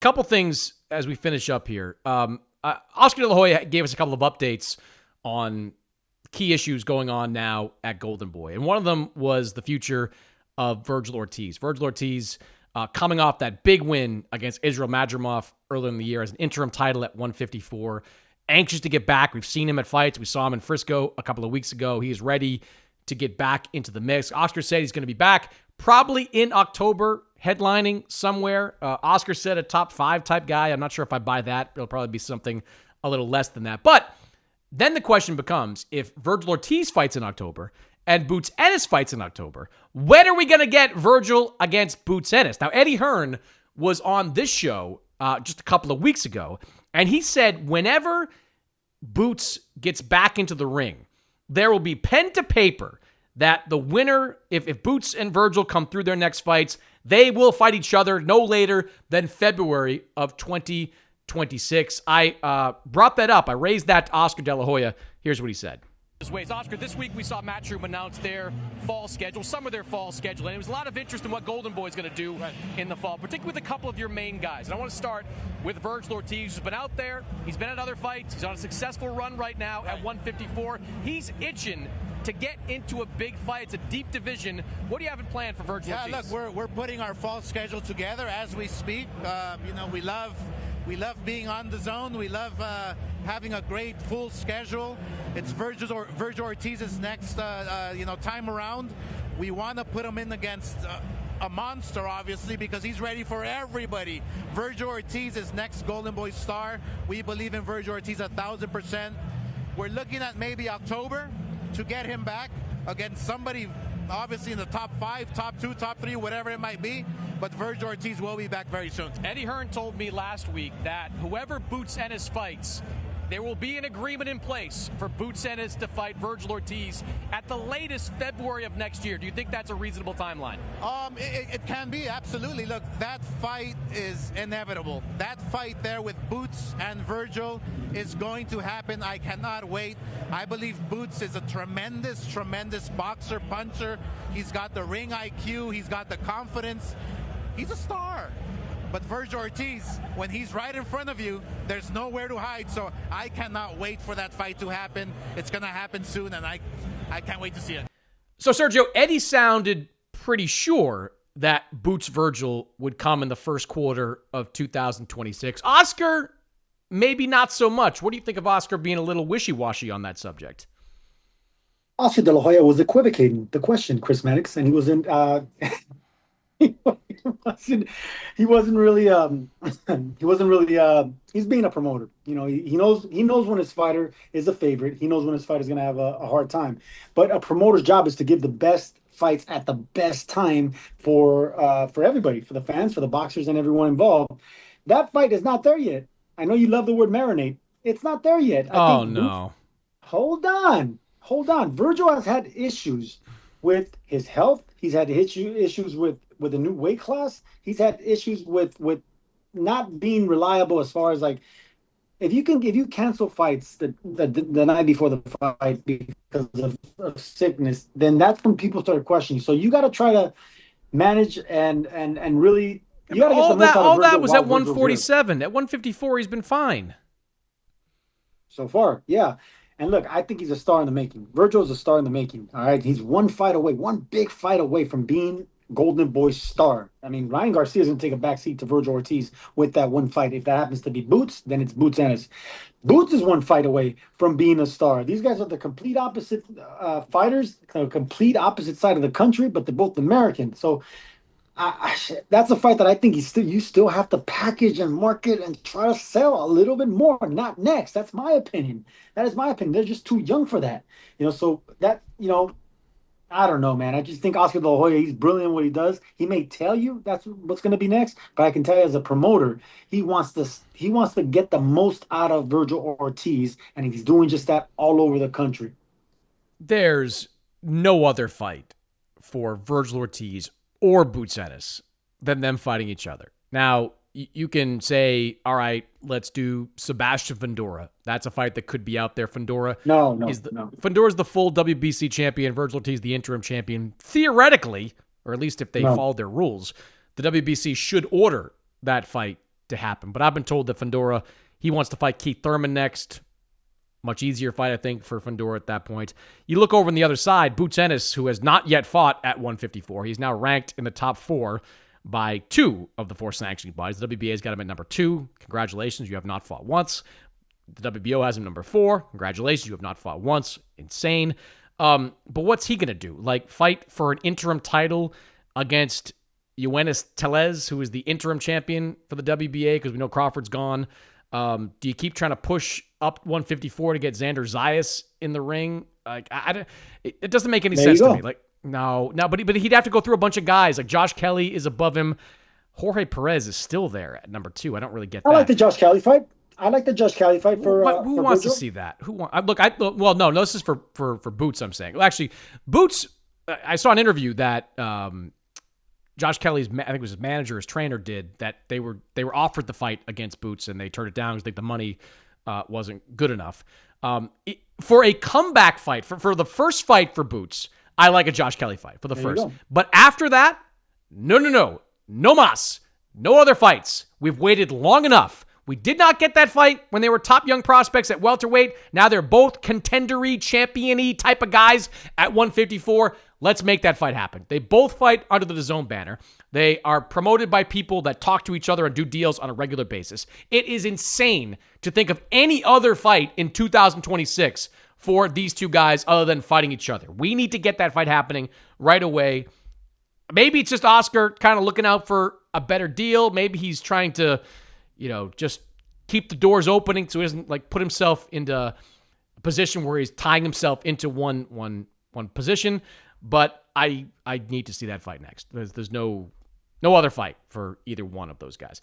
Couple things as we finish up here. Oscar De La Hoya gave us a couple of updates on key issues going on now at Golden Boy. And one of them was the future of Virgil Ortiz. Virgil Ortiz coming off that big win against Israel Madrimov earlier in the year as an interim title at 154. Anxious to get back. We've seen him at fights. We saw him in Frisco a couple of weeks ago. He is ready to get back into the mix. Oscar said he's going to be back probably in October, headlining somewhere. Oscar said a top 5 type guy. I'm not sure if I buy that. It'll probably be something a little less than that. But then the question becomes, if Virgil Ortiz fights in October and Boots Ennis fights in October, when are we going to get Virgil against Boots Ennis? Now, Eddie Hearn was on this show just a couple of weeks ago, and he said whenever Boots gets back into the ring, there will be pen to paper that the winner, if Boots and Virgil come through their next fights, they will fight each other no later than February of 2026. I brought that up. I raised that to Oscar De La Hoya. Here's what he said. Oscar, this week we saw Matchroom announce their fall schedule, some of their fall schedule, and there was a lot of interest in what Golden Boy is going to do in the fall, particularly with a couple of your main guys. And I want to start with Virgil Ortiz, who's been out there. He's been at other fights. He's on a successful run right now at 154. He's itching to get into a big fight. It's a deep division. What do you have in plan for Virgil Ortiz? Look, we're putting our fall schedule together as we speak. We love being on the zone. We love having a great full schedule. It's Virgil Ortiz's next time around. We want to put him in against a monster, obviously, because he's ready for everybody. Virgil Ortiz is next Golden Boy star. We believe in Virgil Ortiz 1,000%. We're looking at maybe October to get him back against somebody obviously in the top 5, top 2, top 3, whatever it might be. But Virgil Ortiz will be back very soon. Eddie Hearn told me last week that whoever Boots Ennis fights, there will be an agreement in place for Boots Ennis to fight Virgil Ortiz at the latest February of next year. Do you think that's a reasonable timeline? It can be, absolutely. Look, that fight is inevitable. That fight there with Boots and Virgil is going to happen. I cannot wait. I believe Boots is a tremendous, tremendous boxer, puncher. He's got the ring IQ. He's got the confidence. He's a star. But Virgil Ortiz, when he's right in front of you, there's nowhere to hide. So I cannot wait for that fight to happen. It's going to happen soon, and I can't wait to see it. So, Sergio, Eddie sounded pretty sure that Boots Virgil would come in the first quarter of 2026. Oscar, maybe not so much. What do you think of Oscar being a little wishy-washy on that subject? Oscar De La Hoya was equivocating the question, Chris Mannix, and he wasn't he wasn't really he's being a promoter. He knows when his fighter is a favorite. He knows when his fighter is going to have a hard time. But a promoter's job is to give the best fights at the best time for everybody, for the fans, for the boxers, and everyone involved. That fight is not there yet. I know you love the word marinate. It's not there yet. Oh, no. Hold on. Virgil has had issues with his health. He's had issues with a new weight class. He's had issues with not being reliable as far as like if you cancel fights the night before the fight because of sickness, then that's when people start questioning. So you got to try to manage and really you got to get the most out of Virgil. All that was at 147. At 154, he's been fine so far. Yeah. And look, I think he's a star in the making. Virgil is a star in the making. All right. He's one big fight away from being Golden Boy star. I mean, Ryan Garcia is going to take a backseat to Virgil Ortiz with that one fight. If that happens to be Boots, then it's Boots Ennis. Boots is one fight away from being a star. These guys are the complete opposite fighters, the complete opposite side of the country, but they're both American. So that's a fight that I think you still have to package and market and try to sell a little bit more. Not next. That's my opinion. That is my opinion. They're just too young for that. So that, I don't know, man. I just think Oscar De La Hoya, he's brilliant at what he does. He may tell you that's what's going to be next, but I can tell you as a promoter, he wants to get the most out of Virgil Ortiz, and he's doing just that all over the country. There's no other fight for Virgil Ortiz or Boots Ennis than them fighting each other. Now, you can say, all right, let's do Sebastian Fundora. That's a fight that could be out there. Fundora Fundora's the full WBC champion. Virgil Ortiz, the interim champion. Theoretically, or at least if they follow their rules, the WBC should order that fight to happen. But I've been told that Fundora, he wants to fight Keith Thurman next. Much easier fight, I think, for Fundora at that point. You look over on the other side, Boots Ennis, who has not yet fought at 154. He's now ranked in the top 4 by 2 of the 4 sanctioning bodies. The WBA's got him at number 2. Congratulations, you have not fought once. The WBO has him number 4. Congratulations, you have not fought once. Insane. But what's he going to do? Like, fight for an interim title against Yoenis Tellez, who is the interim champion for the WBA, because we know Crawford's gone. Do you keep trying to push up 154 to get Xander Zayas in the ring? Like, it doesn't make any sense to me. Like, no, but he'd have to go through a bunch of guys. Like, Josh Kelly is above him. Jorge Perez is still there at number 2. I don't really get that. I like the Josh Kelly fight. Who wants Virgil? to see that? No, this is for Boots, I'm saying. Well, actually, Boots, I saw an interview that Josh Kelly's, I think it was his manager, his trainer, did, that they were offered the fight against Boots and they turned it down because they think the money wasn't good enough. For a comeback fight, for the first fight for Boots, I like a Josh Kelly fight for the first. But after that, no mas. No other fights. We've waited long enough. We did not get that fight when they were top young prospects at welterweight. Now they're both contender-y, champion-y type of guys at 154. Let's make that fight happen. They both fight under the DAZN banner. They are promoted by people that talk to each other and do deals on a regular basis. It is insane to think of any other fight in 2026 for these two guys other than fighting each other. We need to get that fight happening right away. Maybe it's just Oscar kind of looking out for a better deal. Maybe he's trying to, just keep the doors opening so he doesn't put himself into a position where he's tying himself into one position. But I need to see that fight next. There's no other fight for either one of those guys.